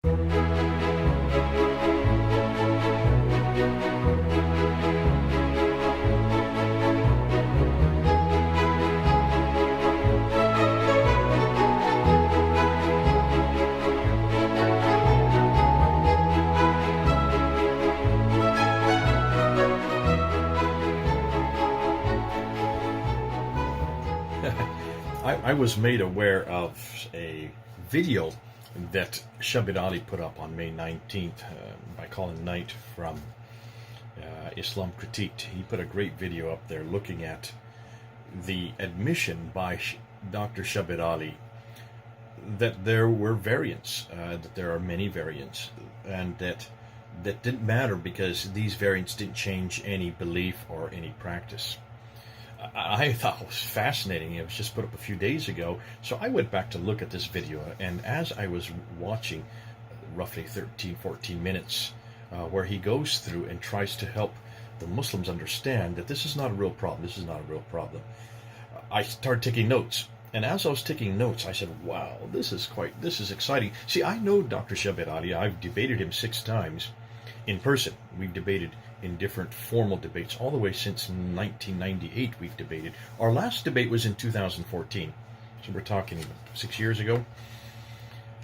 I was made aware of a video that Shabir Ally put up on May 19th by Colin Knight from Islam Critiqued. He put a great video up there looking at the admission by Dr. Shabir Ally that there were variants, that there are many variants, and that didn't matter because these variants didn't change any belief or any practice. I thought it was fascinating. It was just put up a few days ago, so I went back to look at this video, and as I was watching roughly 13-14 minutes where he goes through and tries to help the Muslims understand that this is not a real problem, I started taking notes. And as I was taking notes, I said, wow, this is exciting. See, I know Dr. Shabir Ally. I've debated him 6 times in person. We've debated in different formal debates all the way since 1998. We've debated. Our last debate was in 2014, so we're talking 6 years ago,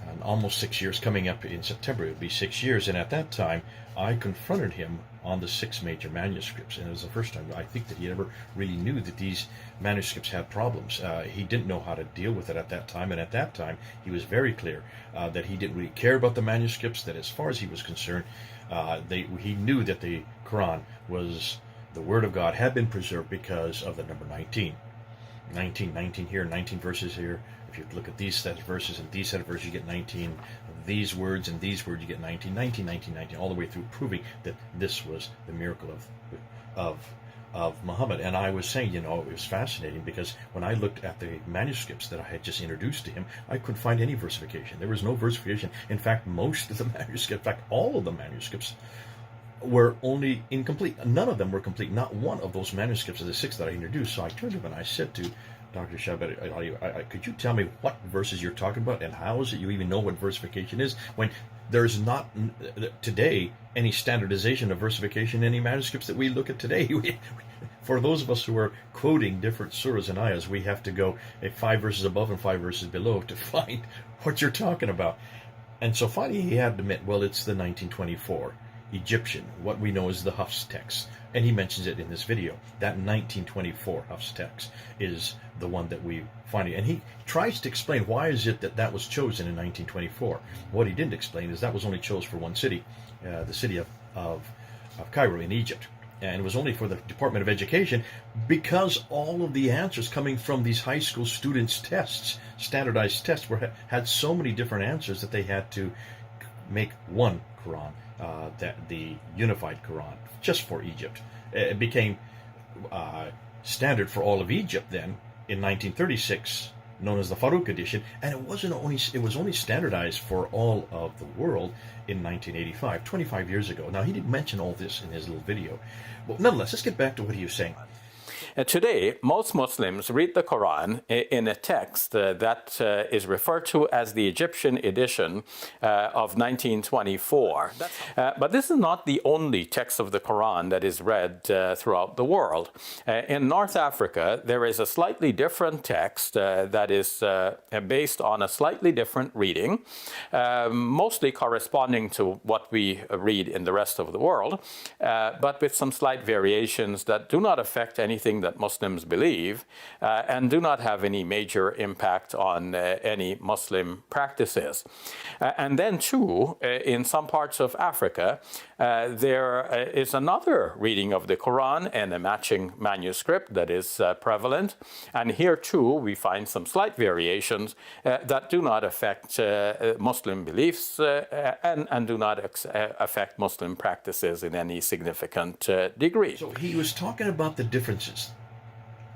and almost 6 years. Coming up in September, it would be 6 years. And at that time, I confronted him on the 6 major manuscripts, and it was the first time I think that he ever really knew that these manuscripts had problems. He didn't know how to deal with it at that time, and at that time he was very clear that he didn't really care about the manuscripts, that as far as he was concerned, he knew that the Quran was the Word of God, had been preserved because of the number 19. 19 here, 19 verses here. If you look at these set of verses and these set of verses, you get 19. These words and these words, you get 19, 19, 19, 19, all the way through, proving that this was the miracle of Muhammad. And I was saying, it was fascinating because when I looked at the manuscripts that I had just introduced to him, I couldn't find any versification. There was no versification. In fact, most of the manuscripts, in fact, all of the manuscripts were only incomplete. None of them were complete. Not one of those manuscripts of the 6 that I introduced. So I turned to him and I said to Dr. Shabir Ally, could you tell me what verses you're talking about, and how is it you even know what versification is, when there's not today any standardization of versification in any manuscripts that we look at today? For those of us who are quoting different surahs and ayahs, we have to go 5 verses above and 5 verses below to find what you're talking about. And so finally he had to admit, well, it's the 1924 Egyptian, what we know as the Hafs text. And he mentions it in this video. That 1924 Hafs text is the one that we find. And he tries to explain why is it that was chosen in 1924. What he didn't explain is that was only chosen for one city, the city of Cairo in Egypt. And it was only for the Department of Education because all of the answers coming from these high school students' tests, standardized tests, had so many different answers that they had to make one Quran, that the unified Quran, just for Egypt. It became standard for all of Egypt then in 1936, known as the Farouk edition, and it was only standardized for all of the world in 1985, 25 years ago. Now, he didn't mention all this in his little video, but nonetheless, let's get back to what he was saying. Today, most Muslims read the Quran in a text that is referred to as the Egyptian edition of 1924. But this is not the only text of the Quran that is read throughout the world. In North Africa, there is a slightly different text that is based on a slightly different reading, mostly corresponding to what we read in the rest of the world, but with some slight variations that do not affect anything that Muslims believe and do not have any major impact on any Muslim practices. And then too, in some parts of Africa, there is another reading of the Quran and a matching manuscript that is prevalent. And here too, we find some slight variations that do not affect Muslim beliefs and do not affect Muslim practices in any significant degree. So he was talking about the differences,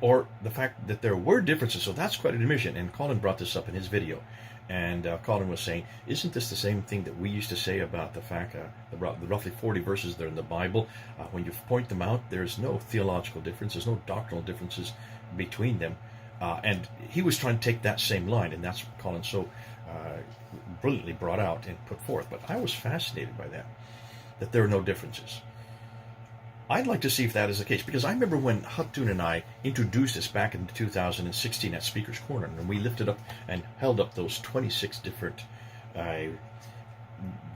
or the fact that there were differences. So that's quite an admission. And Colin brought this up in his video. And Colin was saying, isn't this the same thing that we used to say about the fact, the roughly 40 verses that are in the Bible? When you point them out, there's no theological difference, there's no doctrinal differences between them. And he was trying to take that same line, and that's what Colin so brilliantly brought out and put forth. But I was fascinated by that there are no differences. I'd like to see if that is the case, because I remember when Hatun and I introduced this back in 2016 at Speaker's Corner, and we lifted up and held up those 26 different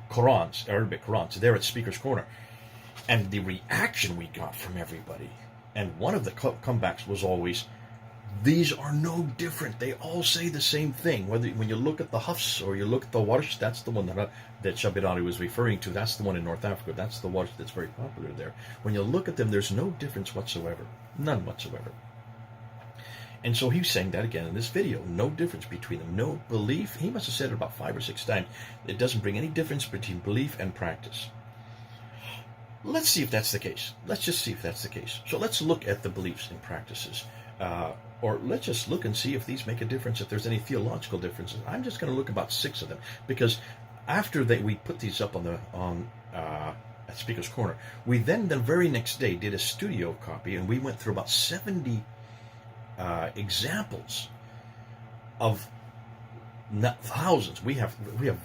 Qurans, Arabic Qurans, there at Speaker's Corner. And the reaction we got from everybody, and one of the comebacks was always, these are no different. They all say the same thing. When you look at the Hafs or you look at the Warsh, that's the one that Shabir Ally was referring to. That's the one in North Africa. That's the Warsh that's very popular there. When you look at them, there's no difference whatsoever. None whatsoever. And so he's saying that again in this video. No difference between them. No belief. He must have said it about 5 or 6 times. It doesn't bring any difference between belief and practice. Let's see if that's the case. Let's just see if that's the case. So let's look at the beliefs and practices. Or let's just look and see if these make a difference, if there's any theological differences. I'm just going to look about 6 of them, because after we put these up at Speaker's Corner, we then the very next day did a studio copy, and we went through about 70 examples of thousands. We have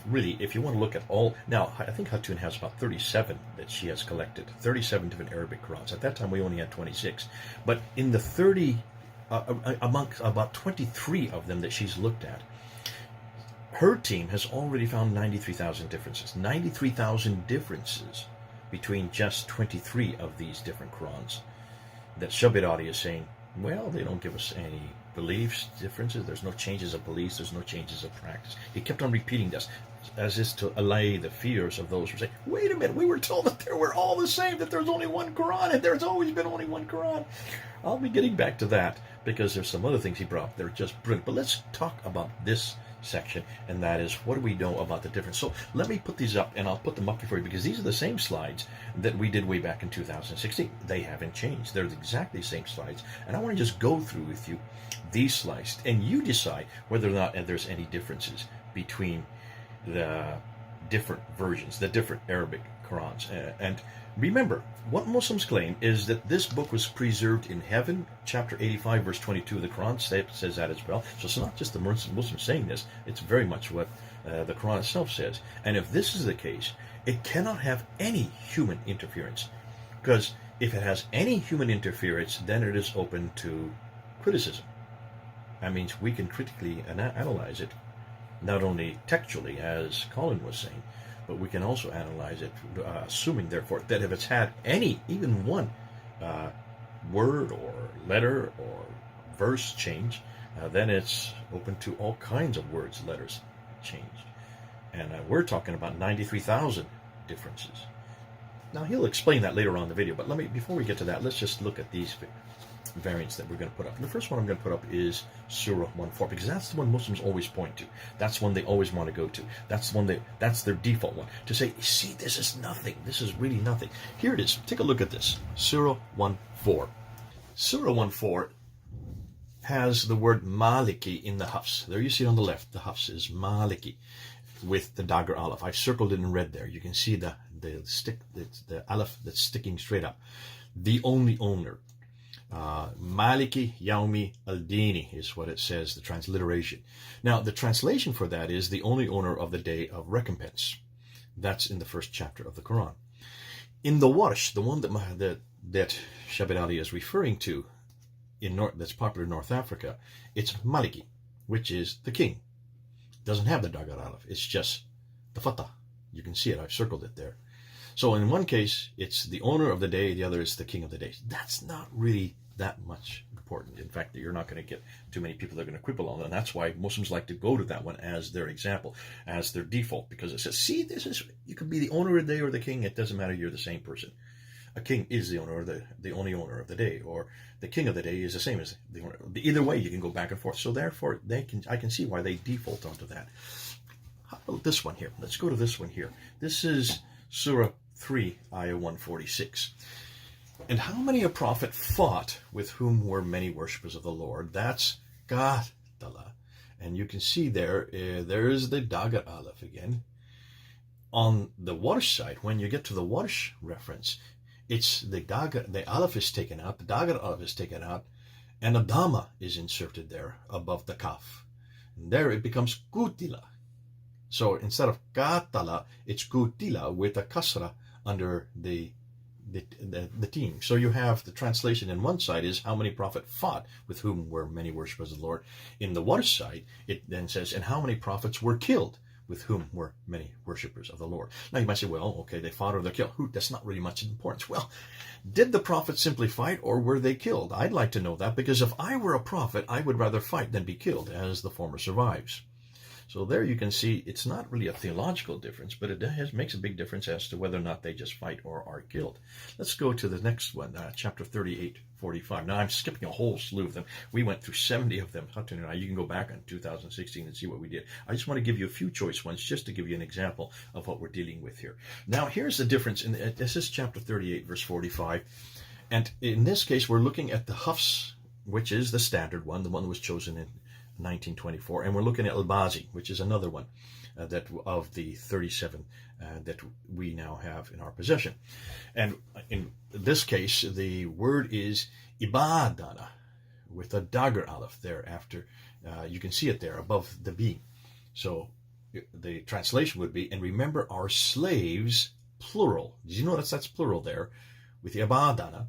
really, if you want to look at all, now I think Hatun has about 37 that she has collected, 37 different Arabic Qurans. At that time we only had 26, but in the 30 amongst about 23 of them that she's looked at, her team has already found 93,000 differences. 93,000 differences between just 23 of these different Qurans. That Shabir Ally is saying, well, they don't give us any beliefs differences. There's no changes of beliefs. There's no changes of practice. He kept on repeating this, as is to allay the fears of those who say, wait a minute, we were told that they were all the same, that there's only one Quran, and there's always been only one Quran. I'll be getting back to that, because there's some other things he brought up. They're just brilliant. But let's talk about this section, and that is, what do we know about the difference? So let me put these up, and I'll put them up before you, because these are the same slides that we did way back in 2016. They haven't changed. They're exactly the same slides, and I want to just go through with you these slides, and you decide whether or not there's any differences between the different versions, the different Arabic Qurans. And remember, what Muslims claim is that this book was preserved in heaven. Chapter 85, verse 22 of the Quran says that as well. So it's not just the Muslims saying this, it's very much what the Quran itself says. And if this is the case, it cannot have any human interference, because if it has any human interference, then it is open to criticism. That means we can critically analyze it, not only textually, as Colin was saying, but we can also analyze it, assuming, therefore, that if it's had any, even one word or letter or verse change, then it's open to all kinds of words, letters changed. And we're talking about 93,000 differences. Now, he'll explain that later on in the video, but before we get to that, let's just look at these variants that we're going to put up. And the first one I'm going to put up is Surah 1:4, because that's the one Muslims always point to. That's one they always want to go to. That's their default one, to say, see, this is nothing. This is really nothing. Here it is. Take a look at this. Surah 1:4. Surah 1:4 has the word Maliki in the Hafs. There you see on the left, the Hafs is Maliki with the Dagger Aleph. I've circled it in red there. You can see the Aleph that's sticking straight up. The only owner. Maliki Yaumi al-Dini is what it says, the transliteration. Now, the translation for that is the only owner of the day of recompense. That's in the first chapter of the Quran. In the Warsh, the one that Shabir Ally is referring to, that's popular in North Africa, it's Maliki, which is the king. It doesn't have the Dagar Aleph. It's just the Fatah. You can see it. I've circled it there. So in one case, it's the owner of the day. The other is the king of the day. That's not really that much important. In fact, you're not going to get too many people that are going to quibble on that. And that's why Muslims like to go to that one as their example, as their default, because it says, see, you could be the owner of the day or the king. It doesn't matter. You're the same person. A king is the owner, or the only owner of the day, or the king of the day is the same as the owner. Either way, you can go back and forth. So therefore, I can see why they default onto that. How about this one here? Let's go to this one here. This is Surah 3, Ayah 146. And how many a prophet fought with whom were many worshippers of the Lord? That's Qatala. And you can see there is the Dagar Aleph again. On the Warsh side, when you get to the Warsh reference, it's the Aleph is taken out, the Dagar Aleph is taken out, and a Dhamma is inserted there above the Kaf. And there it becomes Qutila. So instead of katala, it's kutila with a kasra under the team. So you have the translation in one side is how many prophet fought with whom were many worshippers of the Lord. In the other side, it then says, and how many prophets were killed with whom were many worshippers of the Lord. Now you might say, well, okay, they fought or they're killed. That's not really much importance. Well, did the prophets simply fight or were they killed? I'd like to know that, because if I were a prophet, I would rather fight than be killed, as the former survives. So there you can see it's not really a theological difference, but it makes a big difference as to whether or not they just fight or are killed. Let's go to the next one, chapter 38:45. Now I'm skipping a whole slew of them. We went through 70 of them. You can go back in 2016 and see what we did. I just want to give you a few choice ones just to give you an example of what we're dealing with here. Now here's the difference. This is chapter 38, verse 45. And in this case, we're looking at the Hafs, which is the standard one, the one that was chosen in 1924, and we're looking at Al-Bazi, which is another one that of the 37 that we now have in our possession. And in this case, the word is ibadana with a dagger aleph there after. You can see it there above the B. So the translation would be, and remember our slaves, plural. Did you notice that's plural there? With the ibadana,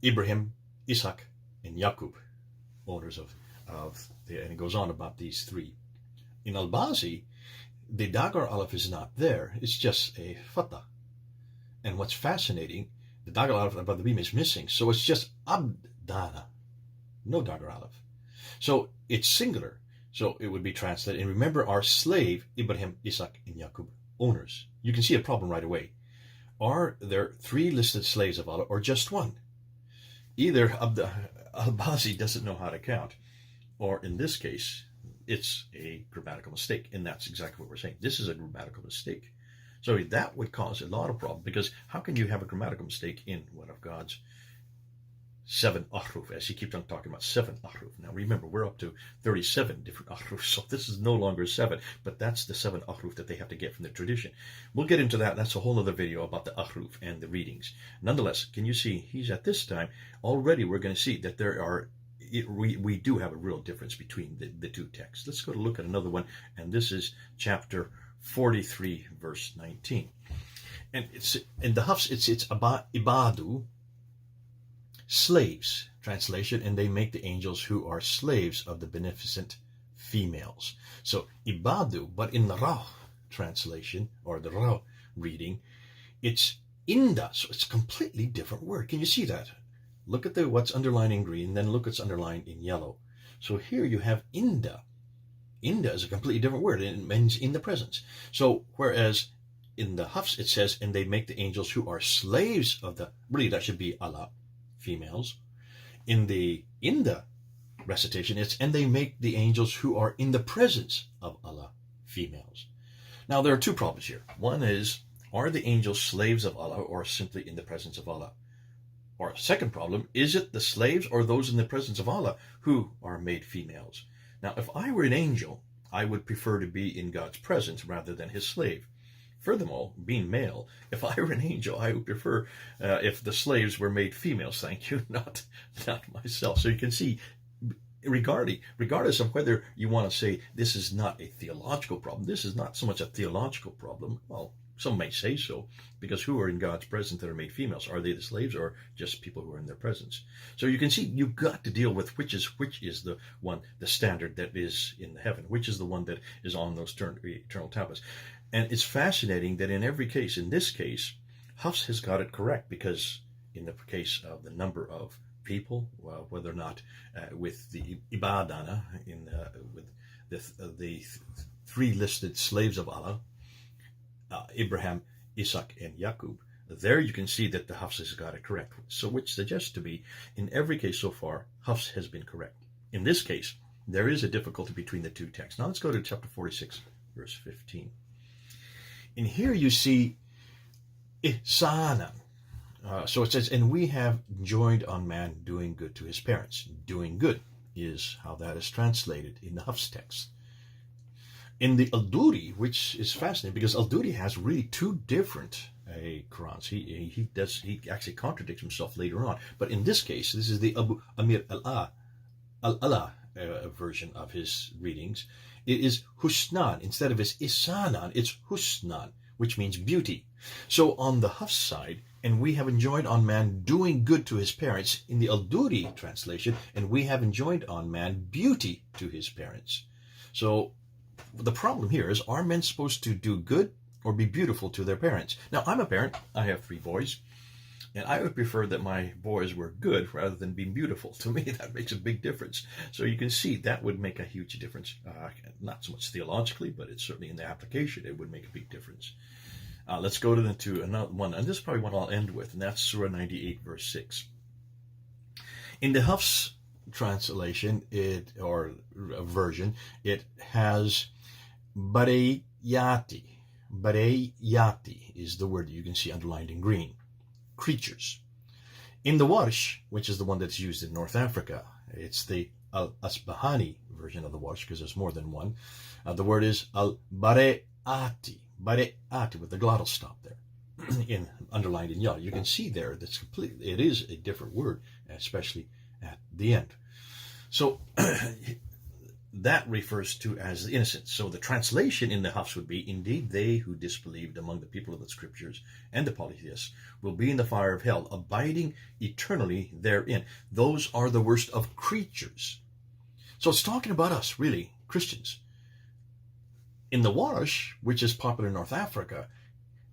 Ibrahim, Isaac, and Yaqub, owners of and it goes on about these three. In Al-Bazi, the Dagar Aleph is not there. It's just a Fatah. And what's fascinating, the Dagar Aleph above the beam is missing. So it's just Abdana. No Dagar Aleph. So it's singular. So it would be translated, and remember our slave, Ibrahim, Isaac, and Yaqub, owners. You can see a problem right away. Are there three listed slaves of Allah or just one? Either Al-Bazi doesn't know how to count, or in this case, it's a grammatical mistake, and that's exactly what we're saying. This is a grammatical mistake. So that would cause a lot of problems, because how can you have a grammatical mistake in one of God's 7 ahruf, as he keeps on talking about 7 ahruf. Now remember, we're up to 37 different ahruf, so this is no longer 7, but that's the 7 ahruf that they have to get from the tradition. We'll get into that. That's a whole other video about the ahruf and the readings. Nonetheless, can you see, he's at this time, already we're going to see that there are we do have a real difference between the two texts. Let's go to look at another one, and this is chapter 43, verse 19. And it's in the Hafs, it's ibadu, slaves, translation, and they make the angels who are slaves of the beneficent females. So ibadu, but in the Ra translation, or the Ra reading, it's inda, so it's a completely different word. Can you see that? Look at what's underlined in green, then look what's underlined in yellow. So here you have inda. Inda is a completely different word, and it means in the presence. So whereas in the Hafs it says, and they make the angels who are slaves of the, really that should be Allah, females. In the inda recitation, it's, and they make the angels who are in the presence of Allah, females. Now there are two problems here. One is, are the angels slaves of Allah or simply in the presence of Allah? Or second problem, is it the slaves or those in the presence of Allah who are made females? Now, if I were an angel, I would prefer to be in God's presence rather than his slave. Furthermore, being male, if I were an angel, I would prefer if the slaves were made females. Thank you, not myself. So you can see, regardless of whether you want to say this is not a theological problem, this is not so much a theological problem. Well, some may say so, because who are in God's presence that are made females? Are they the slaves or just people who are in their presence? So you can see you've got to deal with which is the one, the standard that is in the heaven, which is the one that is on those eternal tablets. And it's fascinating that in every case, in this case, Hafs has got it correct, because in the case of the number of people, well, whether or not with the ibadana, with the three listed slaves of Allah, Abraham, Isaac, and Yaqub, there you can see that the Hafs has got it correct. So which suggests to me, in every case so far, Hafs has been correct. In this case, there is a difficulty between the two texts. Now let's go to chapter 46, verse 15. And here you see ihsanan. So it says, and we have joined on man doing good to his parents. Doing good is how that is translated in the Hafs text. In the Al-Duri, which is fascinating, because Al-Duri has really two different Qurans. He actually contradicts himself later on. But in this case, this is the Abu Amir al-Allah version of his readings. It is husnan. Instead of it's isanan, it's husnan, which means beauty. So on the Hafs side, and we have enjoined on man doing good to his parents, in the Al-Duri translation, and we have enjoined on man beauty to his parents. So the problem here is, are men supposed to do good or be beautiful to their parents? Now, I'm a parent. I have 3 boys. And I would prefer that my boys were good rather than being beautiful. To me, that makes a big difference. So you can see that would make a huge difference. Not so much theologically, but it's certainly in the application, it would make a big difference. Let's go to another one. And this is probably what I'll end with, and that's Surah 98, verse 6. In the Hafs translation, or version, it has bareyati. Bareyati is the word that you can see underlined in green. Creatures. In the Warsh, which is the one that's used in North Africa, it's the Al-Asbahani version of the Warsh, because there's more than one. The word is Al-Bare'ati, Bare'ati, with the glottal stop there, underlined in yellow. You can see there that's completely, it is a different word, especially at the end. So that refers to as the innocent. So the translation in the Hafs would be, indeed, they who disbelieved among the people of the scriptures and the polytheists will be in the fire of hell, abiding eternally therein. Those are the worst of creatures. So it's talking about us, really, Christians. In the Warsh, which is popular in North Africa,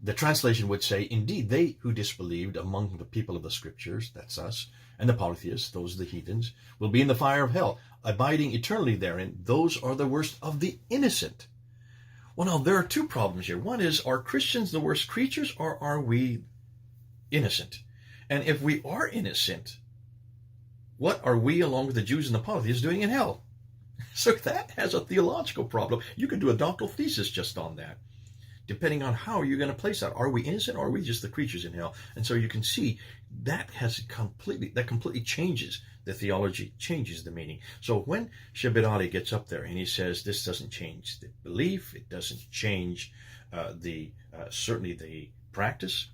the translation would say, indeed, they who disbelieved among the people of the scriptures, that's us, and the polytheists, those are the heathens, will be in the fire of hell, abiding eternally therein. Those are the worst of the innocent. Well, now, there are 2 problems here. One is, are Christians the worst creatures, or are we innocent? And if we are innocent, what are we, along with the Jews and the polytheists, doing in hell? So that has a theological problem. You could do a doctoral thesis just on that, depending on how you're going to place that. Are we innocent, or are we just the creatures in hell? And so you can see that completely changes the theology, changes the meaning. So when Shabir Ally gets up there and he says this doesn't change the belief, it doesn't change certainly the practice,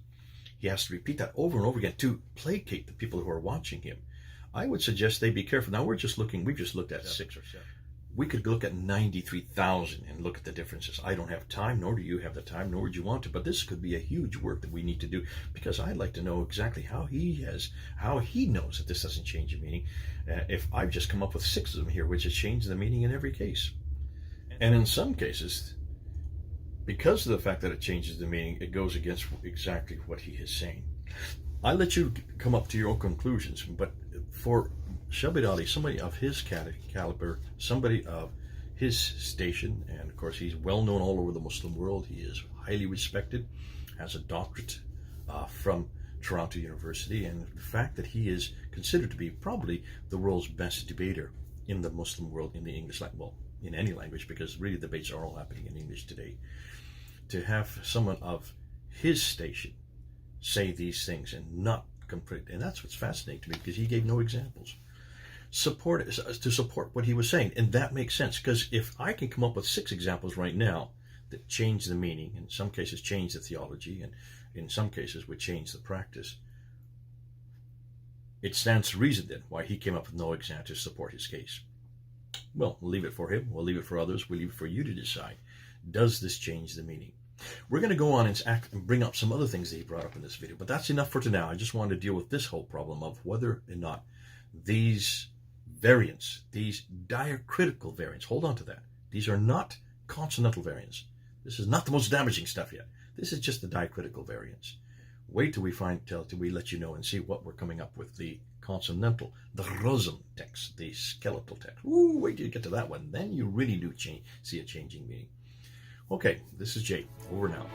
he has to repeat that over and over again to placate the people who are watching him. I would suggest they be careful. Now we've just looked at 6 or 7. We could look at 93,000 and look at the differences. I don't have time, nor do you have the time, nor would you want to, but this could be a huge work that we need to do, because I'd like to know exactly how he knows that this doesn't change the meaning. If I've just come up with 6 of them here, which has changed the meaning in every case. And in some cases, because of the fact that it changes the meaning, it goes against exactly what he is saying. I let you come up to your own conclusions, but for Shabir Ally, somebody of his caliber, somebody of his station, and of course he's well known all over the Muslim world. He is highly respected, has a doctorate from Toronto University, and the fact that he is considered to be probably the world's best debater in the Muslim world in the English language, well, in any language, because really debates are all happening in English today. To have someone of his station say these things and not complete, and that's what's fascinating to me, because he gave no examples to support what he was saying, and that makes sense, because if I can come up with 6 examples right now that change the meaning, in some cases change the theology, and in some cases would change the practice, it stands to reason then why he came up with no example to support his case. Well, we'll leave it for him, we'll leave it for others, we'll leave it for you to decide. Does this change the meaning? We're going to go on and bring up some other things that he brought up in this video, but that's enough for now. I just wanted to deal with this whole problem of whether or not these variants, these diacritical variants, hold on to that. These are not consonantal variants. This is not the most damaging stuff yet. This is just the diacritical variants. Wait till we let you know and see what we're coming up with. The consonantal, the rosum text, the skeletal text. Ooh, wait till you get to that one. Then you really do see a changing meaning. Okay, this is Jay. Over now.